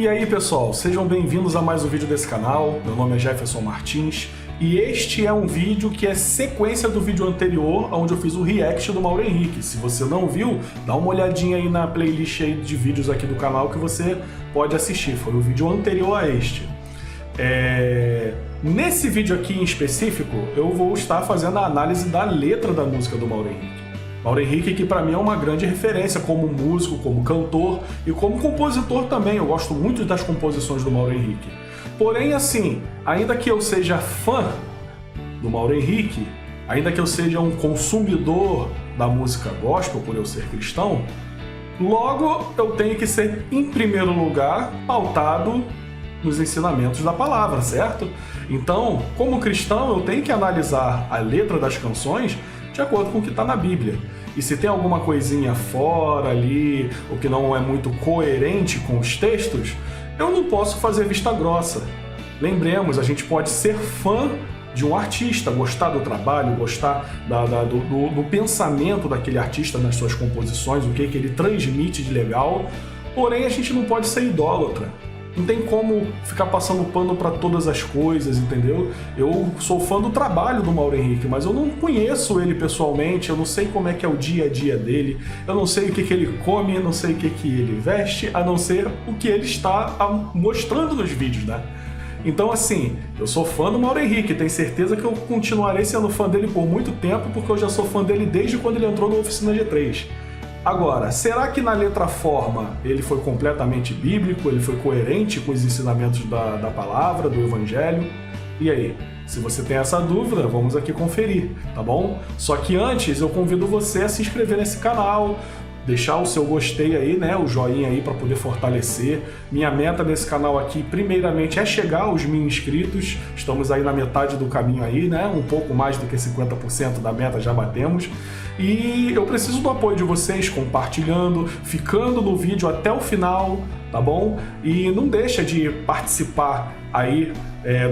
E aí pessoal, sejam bem-vindos a mais um vídeo desse canal. Meu nome é Jefferson Martins e este é um vídeo que é sequência do vídeo anterior, onde eu fiz o react do Mauro Henrique. Se você não viu, dá uma olhadinha aí na playlist aí de vídeos aqui do canal que você pode assistir. Foi o vídeo anterior a este. Nesse vídeo aqui em específico, eu vou estar fazendo a análise da letra da música do Mauro Henrique. Mauro Henrique, que para mim é uma grande referência como músico, como cantor e como compositor também. Eu gosto muito das composições do Mauro Henrique. Porém, assim, ainda que eu seja fã do Mauro Henrique, ainda que eu seja um consumidor da música gospel, por eu ser cristão, logo eu tenho que ser, em primeiro lugar, pautado nos ensinamentos da palavra, certo? Então, como cristão, eu tenho que analisar a letra das canções de acordo com o que está na Bíblia. E se tem alguma coisinha fora ali, ou que não é muito coerente com os textos, eu não posso fazer vista grossa. Lembremos, a gente pode ser fã de um artista, gostar do trabalho, gostar do pensamento daquele artista nas suas composições, o que ele transmite de legal, porém a gente não pode ser idólatra. Não tem como ficar passando pano para todas as coisas, entendeu? Eu sou fã do trabalho do Mauro Henrique, mas eu não conheço ele pessoalmente, eu não sei como é que é o dia a dia dele, eu não sei o que ele come, eu não sei o que ele veste, a não ser o que ele está mostrando nos vídeos, né? Então, assim, eu sou fã do Mauro Henrique, tenho certeza que eu continuarei sendo fã dele por muito tempo, porque eu já sou fã dele desde quando ele entrou no Oficina G3. Agora, será que na letra forma ele foi completamente bíblico, ele foi coerente com os ensinamentos da palavra, do evangelho? E aí? Se você tem essa dúvida, vamos aqui conferir, tá bom? Só que antes eu convido você a se inscrever nesse canal, deixar o seu gostei aí, né, o joinha aí para poder fortalecer. Minha meta nesse canal aqui, primeiramente, é chegar aos 1000 inscritos. Estamos aí na metade do caminho aí, né, um pouco mais do que 50% da meta já batemos. E eu preciso do apoio de vocês, compartilhando, ficando no vídeo até o final, tá bom? E não deixa de participar aí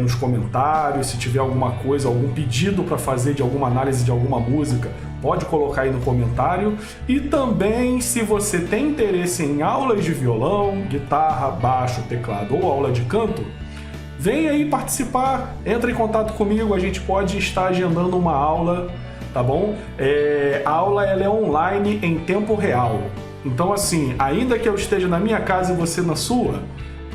nos comentários, se tiver alguma coisa, algum pedido para fazer de alguma análise de alguma música, pode colocar aí no comentário. E também, se você tem interesse em aulas de violão, guitarra, baixo, teclado ou aula de canto, vem aí participar, entra em contato comigo, a gente pode estar agendando uma aula, tá bom? A aula ela é online em tempo real. Então, assim, ainda que eu esteja na minha casa e você na sua,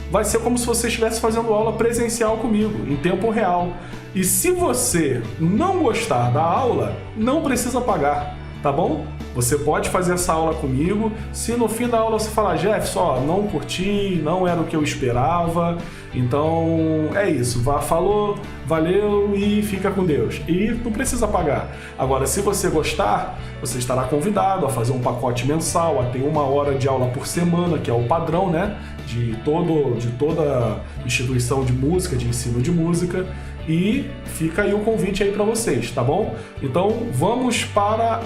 vai ser como se você estivesse fazendo aula presencial comigo, em tempo real. E se você não gostar da aula, não precisa pagar, tá bom? Você pode fazer essa aula comigo. Se no fim da aula você falar, Jefferson, ó, não curti, não era o que eu esperava, então é isso, falou, valeu e fica com Deus. E não precisa pagar. Agora, se você gostar, você estará convidado a fazer um pacote mensal, a ter 1 hora de aula por semana, que é o padrão, né, de toda instituição de música, de ensino de música. E fica aí o convite aí para vocês, tá bom? Então vamos para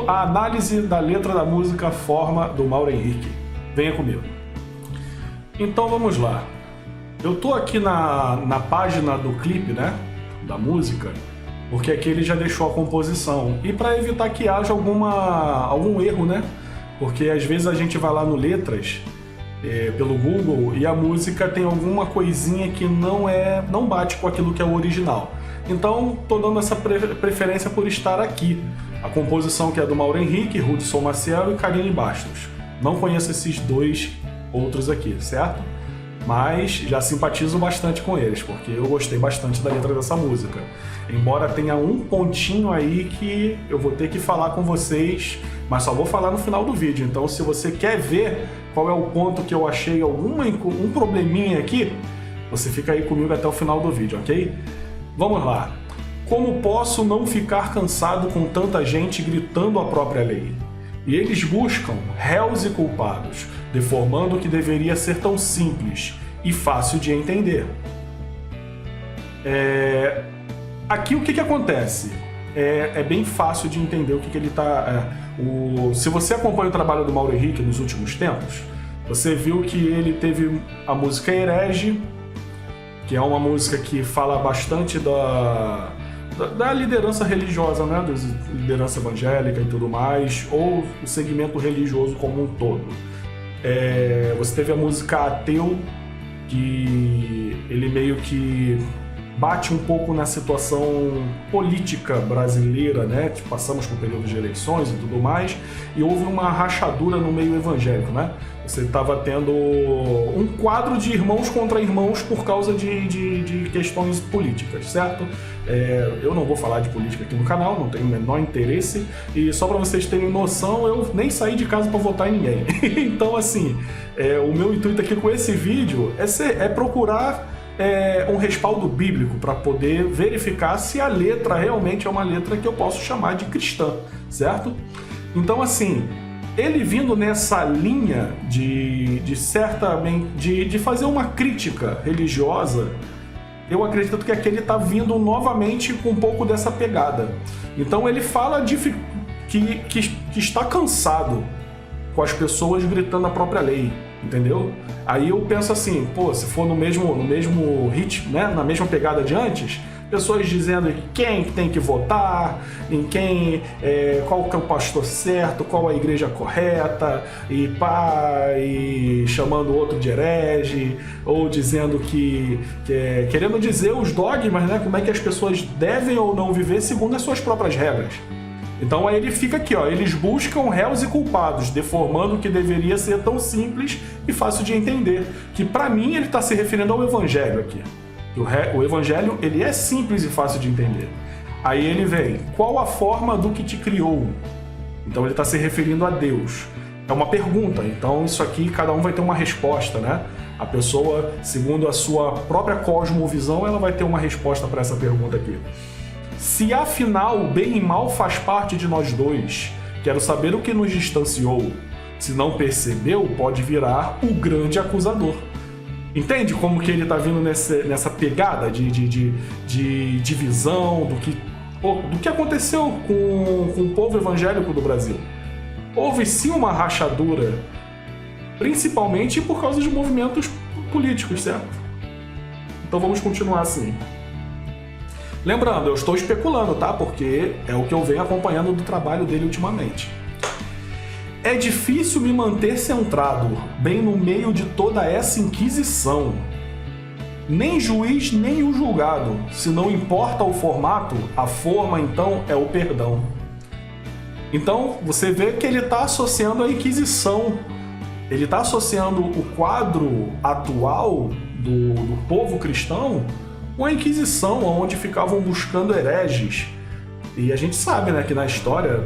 a análise da letra da música Forma, do Mauro Henrique. Venha comigo. Então vamos lá. Eu tô aqui na página do clipe, né, da música, porque aqui ele já deixou a composição. E para evitar que haja algum erro, né? Porque às vezes a gente vai lá no Letras, pelo Google, e a música tem alguma coisinha que não bate com aquilo que é o original. Então, tô dando essa preferência por estar aqui. A composição que é do Mauro Henrique, Hudson Maciel e Karine Bastos. Não conheço esses dois outros aqui, certo? Mas já simpatizo bastante com eles, porque eu gostei bastante da letra dessa música. Embora tenha um pontinho aí que eu vou ter que falar com vocês, mas só vou falar no final do vídeo. Então, se você quer ver qual é o ponto que eu achei um probleminha aqui, você fica aí comigo até o final do vídeo, ok? Vamos lá. Como posso não ficar cansado com tanta gente gritando a própria lei? E eles buscam réus e culpados, deformando o que deveria ser tão simples e fácil de entender. Aqui o que acontece? É bem fácil de entender o que ele está... Se você acompanha o trabalho do Mauro Henrique nos últimos tempos, você viu que ele teve a música Herege, que é uma música que fala bastante da liderança religiosa, né? Da liderança evangélica e tudo mais, ou o segmento religioso como um todo. Você teve a música Ateu, que ele meio que bate um pouco na situação política brasileira, né? Passamos por períodos de eleições e tudo mais, e houve uma rachadura no meio evangélico, né? Você estava tendo um quadro de irmãos contra irmãos por causa de questões políticas, certo? Eu não vou falar de política aqui no canal, não tenho o menor interesse, e só para vocês terem noção, eu nem saí de casa para votar em ninguém. Então, assim, o meu intuito aqui com esse vídeo é procurar um respaldo bíblico para poder verificar se a letra realmente é uma letra que eu posso chamar de cristã, certo? Então, assim, ele vindo nessa linha de fazer uma crítica religiosa, eu acredito que aqui ele está vindo novamente com um pouco dessa pegada. Então ele fala que está cansado com as pessoas gritando a própria lei, entendeu? Aí eu penso assim, se for no mesmo ritmo, né, na mesma pegada de antes, pessoas dizendo quem tem que votar, em quem, qual que é o pastor certo, qual a igreja correta, e chamando o outro de herege, ou dizendo querendo dizer os dogmas, né, como é que as pessoas devem ou não viver segundo as suas próprias regras. Então aí ele fica aqui, eles buscam réus e culpados, deformando o que deveria ser tão simples e fácil de entender, que para mim ele está se referindo ao evangelho aqui. O evangelho, ele é simples e fácil de entender. Aí ele vem, qual a forma do que te criou? Então ele está se referindo a Deus. É uma pergunta, então isso aqui cada um vai ter uma resposta, né? A pessoa, segundo a sua própria cosmovisão, ela vai ter uma resposta para essa pergunta aqui. Se afinal o bem e mal faz parte de nós dois, quero saber o que nos distanciou. Se não percebeu, pode virar o grande acusador. Entende como que ele está vindo nessa pegada de divisão do que aconteceu com o povo evangélico do Brasil? Houve sim uma rachadura, principalmente por causa de movimentos políticos, certo? Então vamos continuar assim. Lembrando, eu estou especulando, tá? Porque é o que eu venho acompanhando do trabalho dele ultimamente. É difícil me manter centrado, bem no meio de toda essa inquisição. Nem juiz, nem o julgado. Se não importa o formato, a forma, então, é o perdão. Então, você vê que ele está associando a Inquisição. Ele está associando o quadro atual do povo cristão com a Inquisição, onde ficavam buscando hereges. E a gente sabe, né, que na história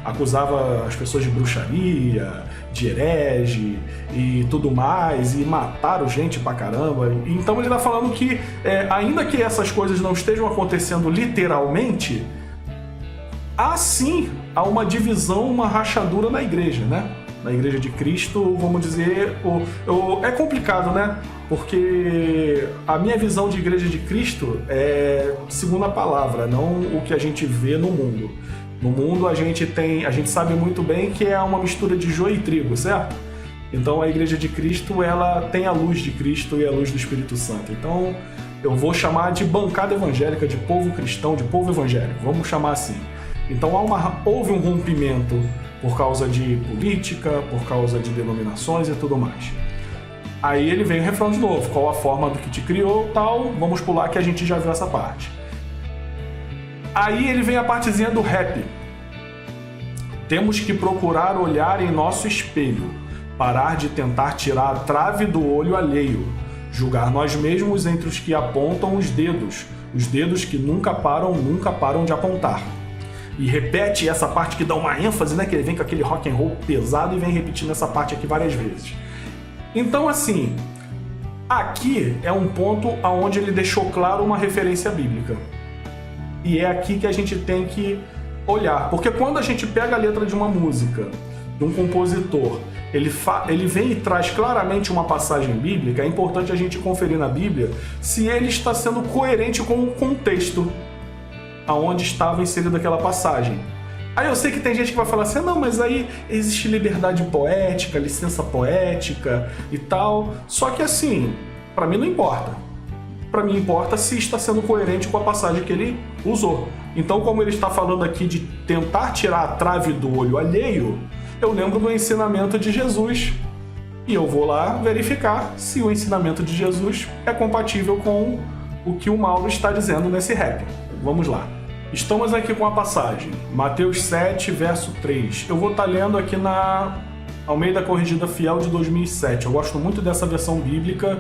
acusava as pessoas de bruxaria, de herege e tudo mais, e mataram gente pra caramba. Então ele tá falando que, ainda que essas coisas não estejam acontecendo literalmente, há uma divisão, uma rachadura na igreja, né? Na igreja de Cristo, vamos dizer, é complicado, né? Porque a minha visão de igreja de Cristo é segundo a palavra, não o que a gente vê no mundo. No mundo a gente sabe muito bem que é uma mistura de joio e trigo, certo? Então a igreja de Cristo, ela tem a luz de Cristo e a luz do Espírito Santo. Então eu vou chamar de bancada evangélica, de povo cristão, de povo evangélico, vamos chamar assim. Então houve um rompimento por causa de política, por causa de denominações e tudo mais. Aí ele vem o refrão de novo, qual a forma do que te criou, tal, vamos pular que a gente já viu essa parte. Aí ele vem a partezinha do rap. Temos que procurar olhar em nosso espelho, parar de tentar tirar a trave do olho alheio, julgar nós mesmos entre os que apontam os dedos que nunca param de apontar. E repete essa parte que dá uma ênfase, né? Que ele vem com aquele rock and roll pesado e vem repetindo essa parte aqui várias vezes. Então, assim, aqui é um ponto onde ele deixou claro uma referência bíblica. E é aqui que a gente tem que olhar. Porque quando a gente pega a letra de uma música, de um compositor, ele vem e traz claramente uma passagem bíblica, é importante a gente conferir na Bíblia se ele está sendo coerente com o contexto aonde estava inserida aquela passagem. Aí eu sei que tem gente que vai falar assim, não, mas aí existe liberdade poética, licença poética e tal. Só que assim, para mim não importa. Para mim importa se está sendo coerente com a passagem que ele usou. Então, como ele está falando aqui de tentar tirar a trave do olho alheio, eu lembro do ensinamento de Jesus, e eu vou lá verificar se o ensinamento de Jesus é compatível com o que o Mauro está dizendo nesse rap. Vamos lá. Estamos aqui com a passagem, Mateus 7, verso 3. Eu vou estar lendo aqui na Almeida Corrigida Fiel de 2007. Eu gosto muito dessa versão bíblica,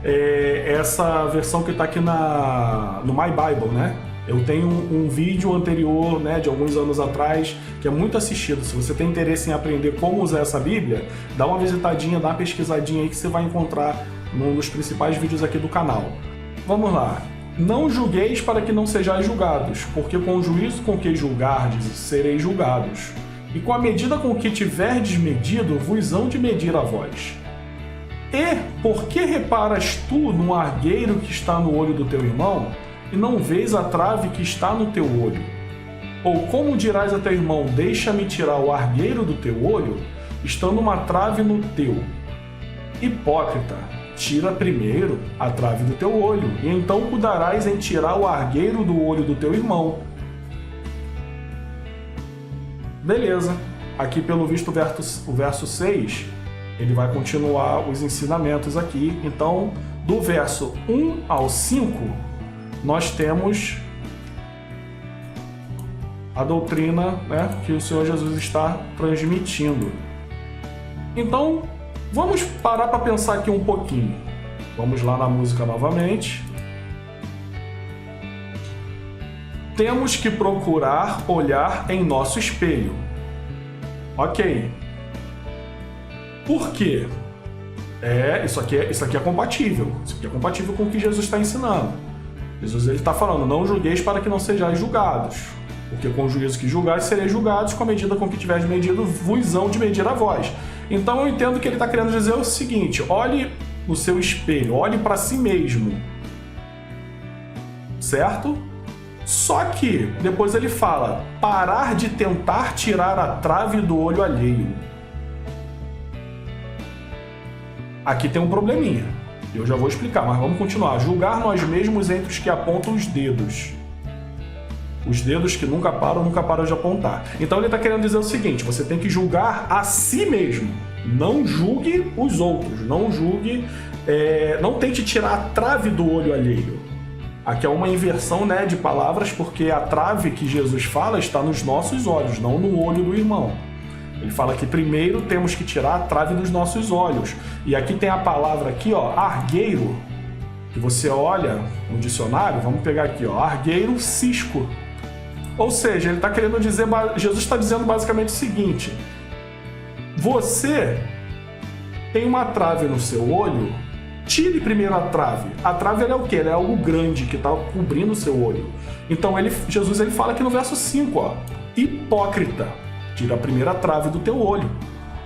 essa versão que está aqui no My Bible, né? Eu tenho um vídeo anterior, né, de alguns anos atrás, que é muito assistido. Se você tem interesse em aprender como usar essa Bíblia, dá uma visitadinha, dá uma pesquisadinha aí que você vai encontrar num dos principais vídeos aqui do canal. Vamos lá. Não julgueis para que não sejais julgados, porque com o juízo com que julgardes, sereis julgados. E com a medida com que tiverdes medido, vos hão de medir a vós. E por que reparas tu no argueiro que está no olho do teu irmão, e não vês a trave que está no teu olho? Ou como dirás a teu irmão, deixa-me tirar o argueiro do teu olho, estando uma trave no teu? Hipócrita, tira primeiro a trave do teu olho, e então cuidarás em tirar o argueiro do olho do teu irmão. Beleza. Aqui, pelo visto, o verso 6, ele vai continuar os ensinamentos aqui. Então, do verso 1 ao 5, nós temos a doutrina, né, que o Senhor Jesus está transmitindo. Então, vamos parar para pensar aqui um pouquinho. Vamos lá na música novamente. Temos que procurar olhar em nosso espelho. Ok. Por quê? Isso aqui é compatível. Isso aqui é compatível com o que Jesus está ensinando. Jesus está falando, não julgueis para que não sejais julgados. Porque com o juízo que julgares, sereis julgados, com a medida com que tiveres medido, vos hão de medir a vós. Então eu entendo que ele está querendo dizer o seguinte, olhe no seu espelho, olhe para si mesmo. Certo? Só que depois ele fala, parar de tentar tirar a trave do olho alheio. Aqui tem um probleminha. Eu já vou explicar, mas vamos continuar. Julgar nós mesmos entre os que apontam os dedos. Os dedos que nunca param de apontar. Então ele está querendo dizer o seguinte, você tem que julgar a si mesmo. Não julgue os outros. Não julgue, não tente tirar a trave do olho alheio. Aqui é uma inversão, né, de palavras, porque a trave que Jesus fala está nos nossos olhos, não no olho do irmão. Ele fala que primeiro temos que tirar a trave dos nossos olhos. E aqui tem a palavra aqui, ó, argueiro, que você olha no dicionário, vamos pegar aqui, ó, argueiro, cisco. Ou seja, ele está querendo dizer, Jesus está dizendo basicamente o seguinte, você tem uma trave no seu olho, tire primeiro a trave. A trave é o quê? Ela é algo grande que está cobrindo o seu olho. Então Jesus fala aqui no verso 5, ó, hipócrita. Tira a primeira trave do teu olho.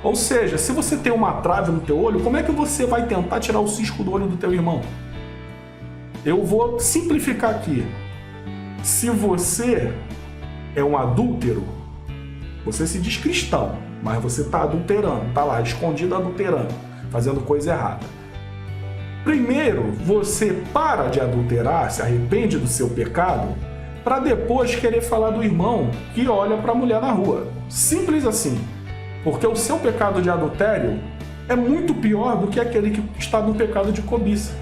Ou seja, se você tem uma trave no teu olho, como é que você vai tentar tirar o cisco do olho do teu irmão? Eu vou simplificar aqui. Se você é um adúltero, você se diz cristão, mas você está adulterando, está lá escondido adulterando, fazendo coisa errada. Primeiro, você para de adulterar, se arrepende do seu pecado, para depois querer falar do irmão que olha para a mulher na rua. Simples assim. Porque o seu pecado de adultério é muito pior do que aquele que está no pecado de cobiça.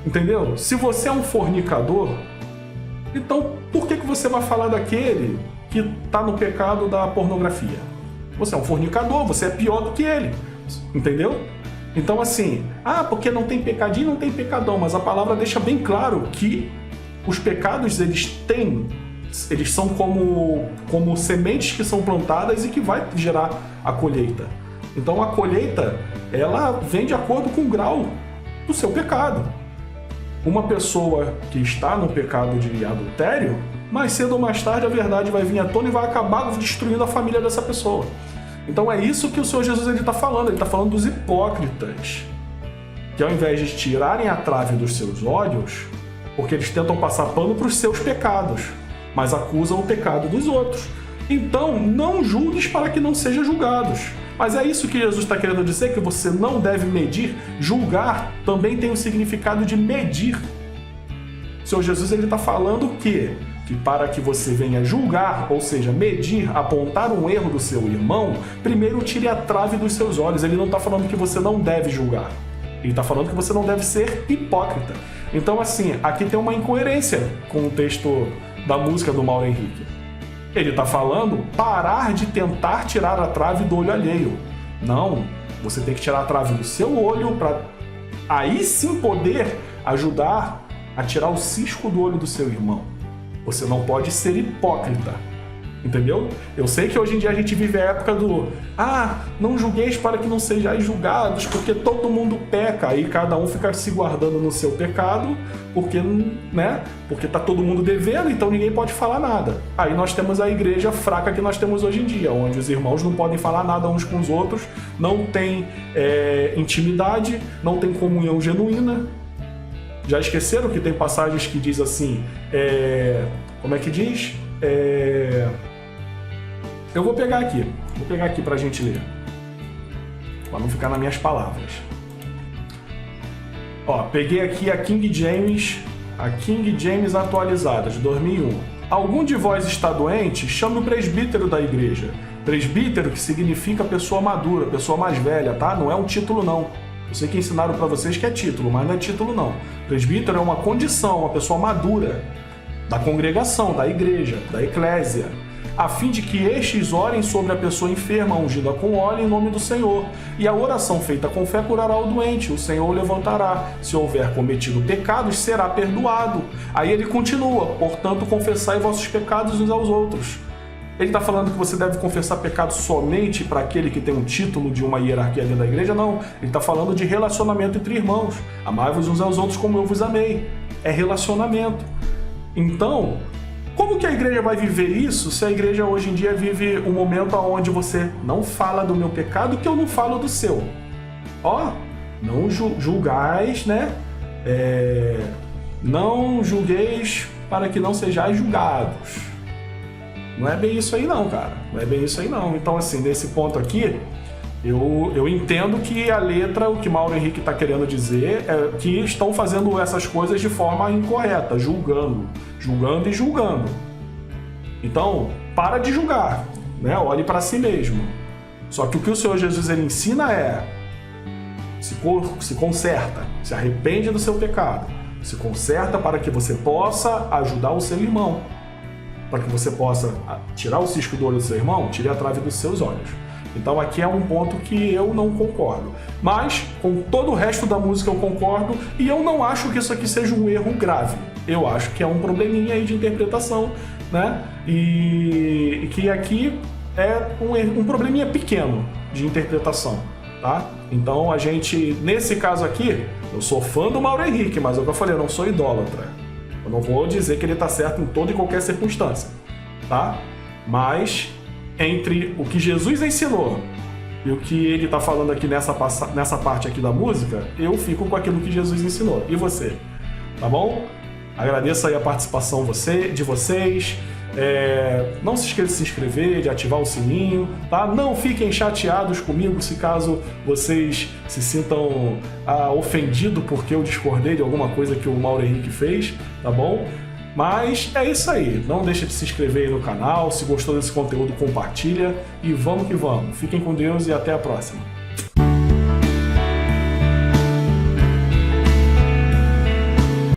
Entendeu? Se você é um fornicador, então por que você vai falar daquele que está no pecado da pornografia? Você é um fornicador, você é pior do que ele. Entendeu? Então assim, porque não tem pecadinho, não tem pecadão, mas a palavra deixa bem claro que os pecados, eles são como sementes que são plantadas e que vai gerar a colheita. Então a colheita, ela vem de acordo com o grau do seu pecado. Uma pessoa que está no pecado de adultério, mais cedo ou mais tarde a verdade vai vir à tona e vai acabar destruindo a família dessa pessoa. Então é isso que o Senhor Jesus está falando. Ele está falando dos hipócritas, que ao invés de tirarem a trave dos seus olhos, porque eles tentam passar pano para os seus pecados, mas acusam o pecado dos outros. Então, não julgues para que não sejam julgados. Mas é isso que Jesus está querendo dizer, que você não deve medir. Julgar também tem o significado de medir. O Senhor Jesus está falando que que para que você venha julgar, ou seja, medir, apontar um erro do seu irmão, primeiro tire a trave dos seus olhos. Ele não está falando que você não deve julgar. Ele está falando que você não deve ser hipócrita. Então, assim, aqui tem uma incoerência com o texto da música do Mauro Henrique. Ele está falando parar de tentar tirar a trave do olho alheio. Não, você tem que tirar a trave do seu olho para aí sim poder ajudar a tirar o cisco do olho do seu irmão. Você não pode ser hipócrita, entendeu? Eu sei que hoje em dia a gente vive a época do não julgueis para que não sejais julgados, porque todo mundo peca, aí cada um fica se guardando no seu pecado, porque tá todo mundo devendo, então ninguém pode falar nada. Aí nós temos a igreja fraca que nós temos hoje em dia, onde os irmãos não podem falar nada uns com os outros, não tem intimidade, não tem comunhão genuína. Já esqueceram que tem passagens que diz assim, como é que diz? Eu vou pegar aqui pra gente ler, para não ficar nas minhas palavras. Ó, peguei aqui a King James atualizada, de 2001. Algum de vós está doente, chame o presbítero da igreja. Presbítero que significa pessoa madura, pessoa mais velha, tá? Não é um título não. Eu sei que ensinaram para vocês que é título, mas não é título não. Presbítero é uma condição, uma pessoa madura da congregação, da igreja, da eclésia, a fim de que estes orem sobre a pessoa enferma, ungida com óleo em nome do Senhor. E a oração feita com fé curará o doente, o Senhor o levantará. Se houver cometido pecados, será perdoado. Aí ele continua, portanto, confessai vossos pecados uns aos outros. Ele está falando que você deve confessar pecados somente para aquele que tem um título de uma hierarquia dentro da igreja? Não. Ele está falando de relacionamento entre irmãos. Amai-vos uns aos outros como eu vos amei. É relacionamento. Então, como que a igreja vai viver isso se a igreja hoje em dia vive um momento onde você não fala do meu pecado que eu não falo do seu? Não julgais, né? Não julgueis para que não sejais julgados. Não é bem isso aí não, cara. Não é bem isso aí não. Então, assim, nesse ponto aqui, eu entendo que a letra, o que Mauro Henrique está querendo dizer é que estão fazendo essas coisas de forma incorreta, julgando e julgando. Então, para de julgar, né? Olhe para si mesmo. Só que o que o Senhor Jesus ele ensina é se conserta, se arrepende do seu pecado, se conserta para que você possa ajudar o seu irmão. Para que você possa tirar o cisco do olho do seu irmão, tire a trave dos seus olhos. Então aqui é um ponto que eu não concordo. Mas com todo o resto da música eu concordo e eu não acho que isso aqui seja um erro grave. Eu acho que é um probleminha aí de interpretação, né? E que aqui é um probleminha pequeno de interpretação, tá? Então a gente, nesse caso aqui, eu sou fã do Mauro Henrique, mas é o que eu falei, eu não sou idólatra. Eu não vou dizer que ele está certo em toda e qualquer circunstância, tá? Mas entre o que Jesus ensinou e o que ele está falando aqui nessa parte aqui da música, eu fico com aquilo que Jesus ensinou. E você? Tá bom? Agradeço aí a participação de vocês. Não se esqueça de se inscrever, de ativar o sininho, tá? Não fiquem chateados comigo se caso vocês se sintam ofendidos porque eu discordei de alguma coisa que o Mauro Henrique fez, tá bom? Mas é isso aí, não deixa de se inscrever aí no canal, se gostou desse conteúdo compartilha e vamos que vamos. Fiquem com Deus e até a próxima.